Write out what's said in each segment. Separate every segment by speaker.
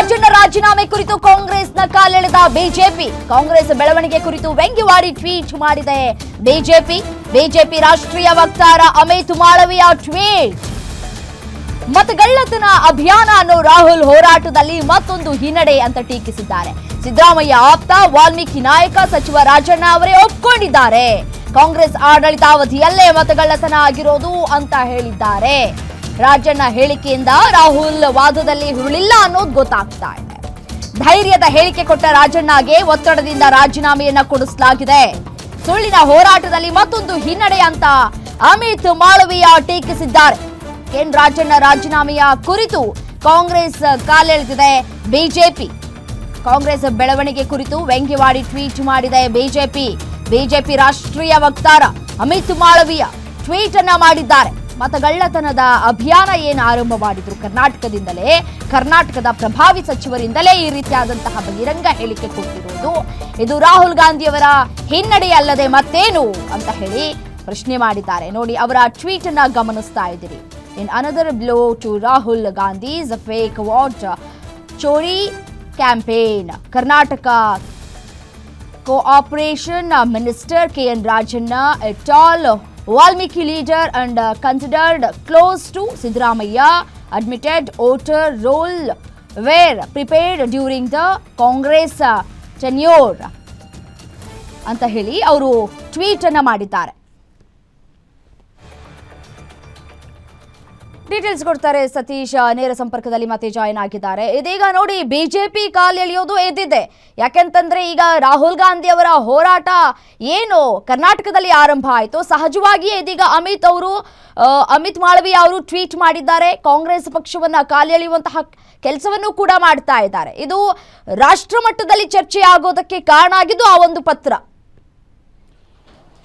Speaker 1: ರಾಜಣ್ಣ ರಾಜೀನಾಮೆ ಕುರಿತು ಕಾಂಗ್ರೆಸ್ನ ಕಾಲೆಳೆದ ಬಿಜೆಪಿ. ಕಾಂಗ್ರೆಸ್ ಬೆಳವಣಿಗೆ ಕುರಿತು ವ್ಯಂಗ್ಯವಾಡಿ ಟ್ವೀಟ್ ಮಾಡಿದೆ ಬಿಜೆಪಿ ರಾಷ್ಟ್ರೀಯ ವಕ್ತಾರ ಅಮಿತ್ ಮಾಳವಿಯ ಟ್ವೀಟ್. ಮತಗಳ್ಳತನ ಅಭಿಯಾನ ಅನ್ನೋ ರಾಹುಲ್ ಹೋರಾಟದಲ್ಲಿ ಮತ್ತೊಂದು ಹಿನ್ನಡೆ ಅಂತ ಟೀಕಿಸಿದ್ದಾರೆ. ಸಿದ್ದರಾಮಯ್ಯ ಆಪ್ತ ವಾಲ್ಮೀಕಿ ನಾಯಕ ಸಚಿವ ರಾಜಣ್ಣ ಅವರೇ ಒಪ್ಕೊಂಡಿದ್ದಾರೆ. ಕಾಂಗ್ರೆಸ್ ಆಡಳಿತಾವಧಿಯಲ್ಲೇ ಮತಗಳ್ಳತನ ಆಗಿರೋದು ಅಂತ ಹೇಳಿದ್ದಾರೆ. ರಾಜಣ್ಣ ಹೇಳಿಕೆಯಿಂದ ರಾಹುಲ್ ವಾದದಲ್ಲಿ ಹುರುಳಿಲ್ಲ ಅನ್ನೋದು ಗೊತ್ತಾಗ್ತಾ ಇದೆ. ಧೈರ್ಯದ ಹೇಳಿಕೆ ಕೊಟ್ಟ ರಾಜಣ್ಣಗೆ ಒತ್ತಡದಿಂದ ರಾಜೀನಾಮೆಯನ್ನ ಕೊಡಿಸಲಾಗಿದೆ. ಸುಳ್ಳಿನ ಹೋರಾಟದಲ್ಲಿ ಮತ್ತೊಂದು ಹಿನ್ನಡೆ ಅಂತ ಅಮಿತ್ ಮಾಳವಿಯ ಟೀಕಿಸಿದ್ದಾರೆ. ರಾಜಣ್ಣ ರಾಜೀನಾಮೆಯ ಕುರಿತು ಕಾಂಗ್ರೆಸ್ ಕಾಲೆಳೆದಿದೆ ಬಿಜೆಪಿ. ಕಾಂಗ್ರೆಸ್ ಬೆಳವಣಿಗೆ ಕುರಿತು ವ್ಯಂಗ್ಯವಾಡಿ ಟ್ವೀಟ್ ಮಾಡಿದೆ ಬಿಜೆಪಿ ರಾಷ್ಟ್ರೀಯ ವಕ್ತಾರ ಅಮಿತ್ ಮಾಳವಿಯ ಟ್ವೀಟ್ ಅನ್ನ ಮಾಡಿದ್ದಾರೆ. ಮತಗಳ್ಳತನದ ಅಭಿಯಾನ ಏನು ಆರಂಭ ಮಾಡಿದ್ರು ಕರ್ನಾಟಕದಿಂದಲೇ, ಕರ್ನಾಟಕದ ಪ್ರಭಾವಿ ಸಚಿವರಿಂದಲೇ ಈ ರೀತಿಯಾದಂತಹ ಬಹಿರಂಗ ಹೇಳಿಕೆ ಕೊಟ್ಟಿರುವುದು ಇದು ರಾಹುಲ್ ಗಾಂಧಿಯವರ ಹಿನ್ನಡೆ ಅಲ್ಲದೆ ಮತ್ತೇನು ಅಂತ ಹೇಳಿ ಪ್ರಶ್ನೆ ಮಾಡಿದ್ದಾರೆ. ನೋಡಿ, ಅವರ ಟ್ವೀಟ್ ಅನ್ನ ಗಮನಿಸ್ತಾ ಇದ್ದೀರಿ. In another blow to Rahul Gandhi's fake vote chori campaign. Karnataka cooperation minister KN Rajana, a tall Valmiki leader and considered close to Siddaramaiah, admitted voter roll were prepared during the Congress tenure ಅಂತ ಹೇಳಿ ಅವರು ಟ್ವೀಟ್ ಅನ್ನ ಮಾಡಿದ್ದಾರೆ. Details ಕೊಡ್ತಾರೆ ಸತೀಶ್, ನೇರ ಸಂಪರ್ಕದಲ್ಲಿ ಮತ್ತೆ join ಆಗಿದ್ದಾರೆ. ಇದೀಗ ನೋಡಿ, ಬಿಜೆಪಿ ಕಾಲೆಳೆಯೋದು ಎದ್ದಿದೆ. ಯಾಕೆಂತಂದ್ರೆ ಈಗ ರಾಹುಲ್ ಗಾಂಧಿ ಅವರ ಹೋರಾಟ ಏನು ಕರ್ನಾಟಕದಲ್ಲಿ ಆರಂಭ ಆಯಿತು, ಸಹಜವಾಗಿಯೇ ಇದೀಗ ಅಮಿತ್ ಮಾಳವಿಯ ಅವರು ಟ್ವೀಟ್ ಮಾಡಿದ್ದಾರೆ. ಕಾಂಗ್ರೆಸ್ ಪಕ್ಷವನ್ನ ಕಾಲೆಳೆಯುವಂತಹ ಕೆಲಸವನ್ನು ಕೂಡ ಮಾಡ್ತಾ ಇದ್ದಾರೆ. ಇದು ರಾಷ್ಟ್ರ ಮಟ್ಟದಲ್ಲಿ ಚರ್ಚೆ ಆಗೋದಕ್ಕೆ ಕಾರಣ ಆಗಿದ್ದು ಆ ಒಂದು ಪತ್ರ.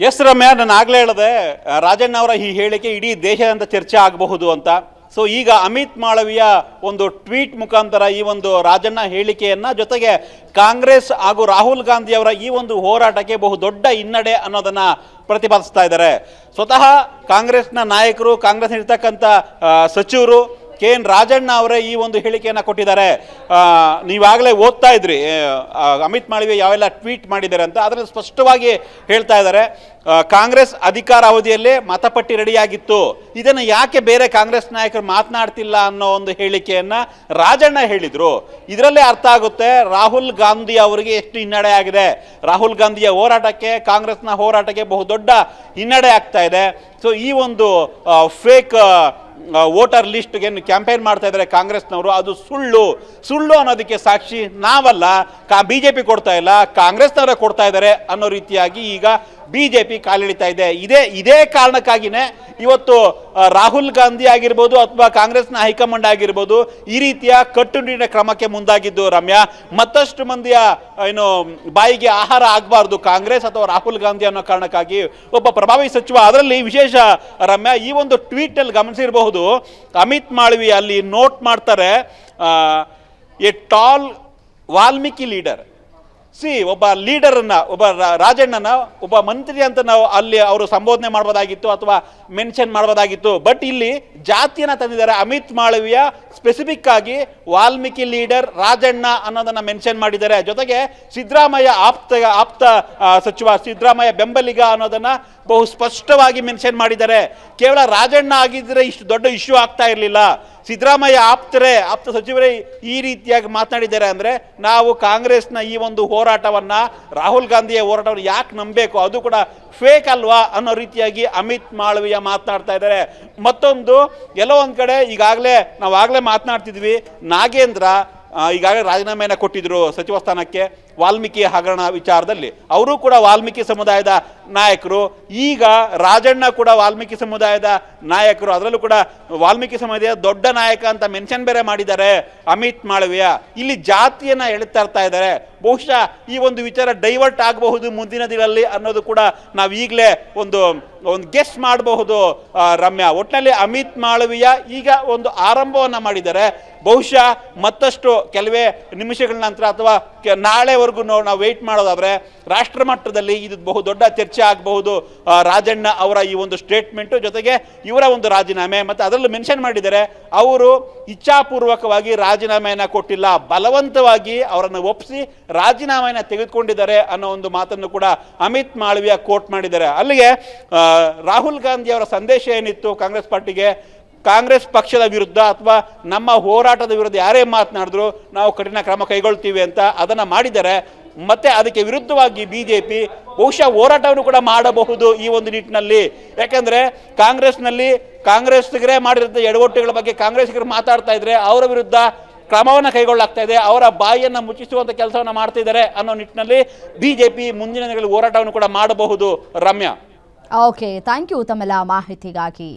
Speaker 2: ಎಸ್ ರಮ್ಯಾ, ನಾನು ಆಗಲೇ ಹೇಳಿದೆ ರಾಜಣ್ಣ ಅವರ ಈ ಹೇಳಿಕೆ ಇಡೀ ದೇಶದಂತ ಚರ್ಚೆ ಆಗಬಹುದು ಅಂತ. ಸೊ ಈಗ ಅಮಿತ್ ಮಾಳವಿಯ ಒಂದು ಟ್ವೀಟ್ ಮುಖಾಂತರ ಈ ಒಂದು ರಾಜಣ್ಣ ಹೇಳಿಕೆಯನ್ನ, ಜೊತೆಗೆ ಕಾಂಗ್ರೆಸ್ ಹಾಗೂ ರಾಹುಲ್ ಗಾಂಧಿ ಅವರ ಈ ಒಂದು ಹೋರಾಟಕ್ಕೆ ಬಹುದೊಡ್ಡ ಹಿನ್ನಡೆ ಅನ್ನೋದನ್ನ ಪ್ರತಿಪಾದಿಸ್ತಾ ಇದ್ದಾರೆ. ಸ್ವತಃ ಕಾಂಗ್ರೆಸ್ನ ನಾಯಕರು, ಕಾಂಗ್ರೆಸ್ ಇರ್ತಕ್ಕಂಥ ಸಚಿವರು KN ರಾಜಣ್ಣ ಅವರೇ ಈ ಒಂದು ಹೇಳಿಕೆಯನ್ನು ಕೊಟ್ಟಿದ್ದಾರೆ. ನೀವಾಗಲೇ ಓದ್ತಾ ಇದ್ರಿ ಅಮಿತ್ ಮಾಳವಿಯ ಯಾವೆಲ್ಲ ಟ್ವೀಟ್ ಮಾಡಿದ್ದಾರೆ ಅಂತ. ಅದರಲ್ಲಿ ಸ್ಪಷ್ಟವಾಗಿ ಹೇಳ್ತಾ ಇದ್ದಾರೆ, ಕಾಂಗ್ರೆಸ್ ಅಧಿಕಾರ ಅವಧಿಯಲ್ಲೇ ಮತಪಟ್ಟಿ ರೆಡಿಯಾಗಿತ್ತು, ಇದನ್ನು ಯಾಕೆ ಬೇರೆ ಕಾಂಗ್ರೆಸ್ ನಾಯಕರು ಮಾತನಾಡ್ತಿಲ್ಲ ಅನ್ನೋ ಒಂದು ಹೇಳಿಕೆಯನ್ನ ರಾಜಣ್ಣ ಹೇಳಿದ್ರು. ಇದರಲ್ಲೇ ಅರ್ಥ ಆಗುತ್ತೆ ರಾಹುಲ್ ಗಾಂಧಿ ಅವರಿಗೆ ಎಷ್ಟು ಹಿನ್ನಡೆ ಆಗಿದೆ. ರಾಹುಲ್ ಗಾಂಧಿಯ ಹೋರಾಟಕ್ಕೆ, ಕಾಂಗ್ರೆಸ್ನ ಹೋರಾಟಕ್ಕೆ ಬಹುದೊಡ್ಡ ಹಿನ್ನಡೆ ಆಗ್ತಾ ಇದೆ. ಸೊ ಈ ಒಂದು ಫೇಕ್ ವೋಟರ್ ಲಿಸ್ಟ್ಗೆ ಕ್ಯಾಂಪೇನ್ ಮಾಡ್ತಾ ಇದ್ದಾರೆ ಕಾಂಗ್ರೆಸ್ನವರು. ಅದು ಸುಳ್ಳು ಅನ್ನೋದಕ್ಕೆ ಸಾಕ್ಷಿ ನಾವಲ್ಲ, ಬಿಜೆಪಿ ಕೊಡ್ತಾ ಇಲ್ಲ, ಕಾಂಗ್ರೆಸ್ನವರೇ ಕೊಡ್ತಾ ಇದ್ದಾರೆ ಅನ್ನೋ ರೀತಿಯಾಗಿ ಈಗ ಬಿಜೆಪಿ ಕಾಲೆಳಿತಾ ಇದೆ. ಇದೇ ಕಾರಣಕ್ಕಾಗಿನೇ ಇವತ್ತು ರಾಹುಲ್ ಗಾಂಧಿ ಆಗಿರ್ಬೋದು ಅಥವಾ ಕಾಂಗ್ರೆಸ್ನ ಹೈಕಮಾಂಡ್ ಆಗಿರ್ಬೋದು ಈ ರೀತಿಯ ಕಟ್ಟುನಿಟ್ಟಿನ ಕ್ರಮಕ್ಕೆ ಮುಂದಾಗಿದ್ದು. ರಮ್ಯಾ, ಮತ್ತಷ್ಟು ಮಂದಿಯ ಬಾಯಿಗೆ ಆಹಾರ ಆಗಬಾರ್ದು ಕಾಂಗ್ರೆಸ್ ಅಥವಾ ರಾಹುಲ್ ಗಾಂಧಿ ಅನ್ನೋ ಕಾರಣಕ್ಕಾಗಿ ಒಬ್ಬ ಪ್ರಭಾವಿ ಸಚಿವ, ಅದರಲ್ಲಿ ವಿಶೇಷ ರಮ್ಯಾ, ಈ ಒಂದು ಟ್ವೀಟ್ ಅಲ್ಲಿ ಗಮನಿಸಿರಬಹುದು, ಅಮಿತ್ ಮಾಳವಿ ಅಲ್ಲಿ ನೋಟ್ ಮಾಡ್ತಾರೆ, ಎ ಟಾಲ್ ವಾಲ್ಮೀಕಿ ಲೀಡರ್. ಒಬ್ಬ ಲೀಡರನ್ನ, ಒಬ್ಬ ರಾಜಣ್ಣನ ಒಬ್ಬ ಮಂತ್ರಿ ಅಂತ ನಾವು ಅಲ್ಲಿ ಅವರು ಸಂಬೋಧನೆ ಮಾಡಬಹುದಾಗಿತ್ತು ಅಥವಾ ಮೆನ್ಷನ್ ಮಾಡಬಹುದಾಗಿತ್ತು. ಬಟ್ ಇಲ್ಲಿ ಜಾತಿಯನ್ನ ತಂದಿದ್ದಾರೆ. ಅಮಿತ್ ಮಾಳವಿಯ ಸ್ಪೆಸಿಫಿಕ್ ಆಗಿ ವಾಲ್ಮೀಕಿ ಲೀಡರ್ ರಾಜಣ್ಣ ಅನ್ನೋದನ್ನ ಮೆನ್ಷನ್ ಮಾಡಿದ್ದಾರೆ. ಜೊತೆಗೆ ಸಿದ್ದರಾಮಯ್ಯ ಆಪ್ತ ಸಚಿವ, ಸಿದ್ದರಾಮಯ್ಯ ಬೆಂಬಲಿಗ ಅನ್ನೋದನ್ನ ಬಹು ಸ್ಪಷ್ಟವಾಗಿ ಮೆನ್ಷನ್ ಮಾಡಿದ್ದಾರೆ. ಕೇವಲ ರಾಜಣ್ಣ ಆಗಿದ್ರೆ ಇಷ್ಟು ದೊಡ್ಡ ಇಶ್ಯೂ ಆಗ್ತಾ ಇರಲಿಲ್ಲ. ಸಿದ್ದರಾಮಯ್ಯ ಆಪ್ತ ಸಚಿವರೇ ಈ ರೀತಿಯಾಗಿ ಮಾತನಾಡಿದ್ದಾರೆ ಅಂದರೆ ನಾವು ಕಾಂಗ್ರೆಸ್ನ ಈ ಒಂದು ಹೋರಾಟವನ್ನ, ರಾಹುಲ್ ಗಾಂಧಿಯ ಹೋರಾಟವನ್ನು ಯಾಕೆ ನಂಬಬೇಕು, ಅದು ಕೂಡ ಫೇಕ್ ಅಲ್ವಾ ಅನ್ನೋ ರೀತಿಯಾಗಿ ಅಮಿತ್ ಮಾಳವಿಯ ಮಾತನಾಡ್ತಾ ಇದ್ದಾರೆ. ಮತ್ತೊಂದು, ಎಲ್ಲೋ ಒಂದು ಕಡೆ ನಾವಾಗಲೇ ಮಾತನಾಡ್ತಿದ್ವಿ, ನಾಗೇಂದ್ರ ಈಗಾಗಲೇ ರಾಜೀನಾಮೆಯನ್ನು ಕೊಟ್ಟಿದ್ರು ಸಚಿವ ಸ್ಥಾನಕ್ಕೆ ವಾಲ್ಮೀಕಿ ಹಗರಣ ವಿಚಾರದಲ್ಲಿ. ಅವರು ಕೂಡ ವಾಲ್ಮೀಕಿ ಸಮುದಾಯದ ನಾಯಕರು. ಈಗ ರಾಜಣ್ಣ ಕೂಡ ವಾಲ್ಮೀಕಿ ಸಮುದಾಯದ ನಾಯಕರು, ಅದರಲ್ಲೂ ಕೂಡ ವಾಲ್ಮೀಕಿ ಸಮುದಾಯದ ದೊಡ್ಡ ನಾಯಕ ಅಂತ ಮೆನ್ಷನ್ ಬೇರೆ ಮಾಡಿದ್ದಾರೆ ಅಮಿತ್ ಮಾಳವಿಯ. ಇಲ್ಲಿ ಜಾತಿಯನ್ನ ಎಳಿತಾ ಇರ್ತಾ ಇದ್ದಾರೆ. ಬಹುಶಃ ಈ ಒಂದು ವಿಚಾರ ಡೈವರ್ಟ್ ಆಗಬಹುದು ಮುಂದಿನ ದಿನಗಳಲ್ಲಿ ಅನ್ನೋದು ಕೂಡ ನಾವು ಈಗಲೇ ಒಂದು ಗೆಸ್ ಮಾಡಬಹುದು ರಮ್ಯಾ. ಒಟ್ಟಿನಲ್ಲಿ ಅಮಿತ್ ಮಾಳವಿಯ ಈಗ ಒಂದು ಆರಂಭವನ್ನ ಮಾಡಿದ್ದಾರೆ. ಬಹುಶಃ ಮತ್ತಷ್ಟು ಕೆಲವೇ ನಿಮಿಷಗಳ ನಂತರ ಅಥವಾ ನಾಳೆವರೆಗೂ ನಾವು ವೆಯ್ಟ್ ಮಾಡೋದಾದ್ರೆ ರಾಷ್ಟ್ರ ಮಟ್ಟದಲ್ಲಿ ಇದು ಬಹುದೊಡ್ಡ ಚರ್ಚೆ ಆಗಬಹುದು. ರಾಜಣ್ಣ ಅವರ ಈ ಒಂದು ಸ್ಟೇಟ್ಮೆಂಟು ಜೊತೆಗೆ ಇವರ ಒಂದು ರಾಜೀನಾಮೆ, ಮತ್ತು ಅದರಲ್ಲೂ ಮೆನ್ಷನ್ ಮಾಡಿದ್ದಾರೆ ಅವರು ಇಚ್ಛಾಪೂರ್ವಕವಾಗಿ ರಾಜೀನಾಮೆಯನ್ನು ಕೊಟ್ಟಿಲ್ಲ, ಬಲವಂತವಾಗಿ ಅವರನ್ನು ಒಪ್ಪಿಸಿ ರಾಜೀನಾಮೆಯನ್ನು ತೆಗೆದುಕೊಂಡಿದ್ದಾರೆ ಅನ್ನೋ ಒಂದು ಮಾತನ್ನು ಕೂಡ ಅಮಿತ್ ಮಾಳವಿಯಾ ಕೋಟ್ ಮಾಡಿದ್ದಾರೆ. ಅಲ್ಲಿಗೆ ರಾಹುಲ್ ಗಾಂಧಿ ಅವರ ಸಂದೇಶ ಏನಿತ್ತು ಕಾಂಗ್ರೆಸ್ ಪಾರ್ಟಿಗೆ, ಕಾಂಗ್ರೆಸ್ ಪಕ್ಷದ ವಿರುದ್ಧ ಅಥವಾ ನಮ್ಮ ಹೋರಾಟದ ವಿರುದ್ಧ ಯಾರೇ ಮಾತನಾಡಿದ್ರು ನಾವು ಕಠಿಣ ಕ್ರಮ ಕೈಗೊಳ್ತೀವಿ ಅಂತ ಅದನ್ನು ಮಾಡಿದ್ದಾರೆ. ಮತ್ತೆ ಅದಕ್ಕೆ ವಿರುದ್ಧವಾಗಿ ಬಿಜೆಪಿ ಬಹುಶಃ ಹೋರಾಟವನ್ನು ಕೂಡ ಮಾಡಬಹುದು ಈ ಒಂದು ನಿಟ್ಟಿನಲ್ಲಿ. ಯಾಕೆಂದರೆ ಕಾಂಗ್ರೆಸ್ಸಿಗರೇ ಮಾಡಿರೋ ಎಡವಟ್ಟುಗಳ ಬಗ್ಗೆ ಕಾಂಗ್ರೆಸ್ಸಿಗರು ಮಾತಾಡ್ತಾ ಇದ್ರೆ ಅವರ ವಿರುದ್ಧ ಕ್ರಮವನ್ನು ಕೈಗೊಳ್ಳಲಾಗ್ತಾ ಇದೆ, ಅವರ ಬಾಯಿಯನ್ನು ಮುಚ್ಚಿಸುವಂಥ ಕೆಲಸವನ್ನು ಮಾಡ್ತಿದ್ದಾರೆ ಅನ್ನೋ ನಿಟ್ಟಿನಲ್ಲಿ ಬಿಜೆಪಿ ಮುಂದಿನ ದಿನಗಳಲ್ಲಿ ಹೋರಾಟವನ್ನು ಕೂಡ ಮಾಡಬಹುದು. ರಮ್ಯಾ,
Speaker 1: ಓಕೆ, ಥ್ಯಾಂಕ್ ಯು ತಮ್ಮೆಲ್ಲ ಮಾಹಿತಿಗಾಗಿ.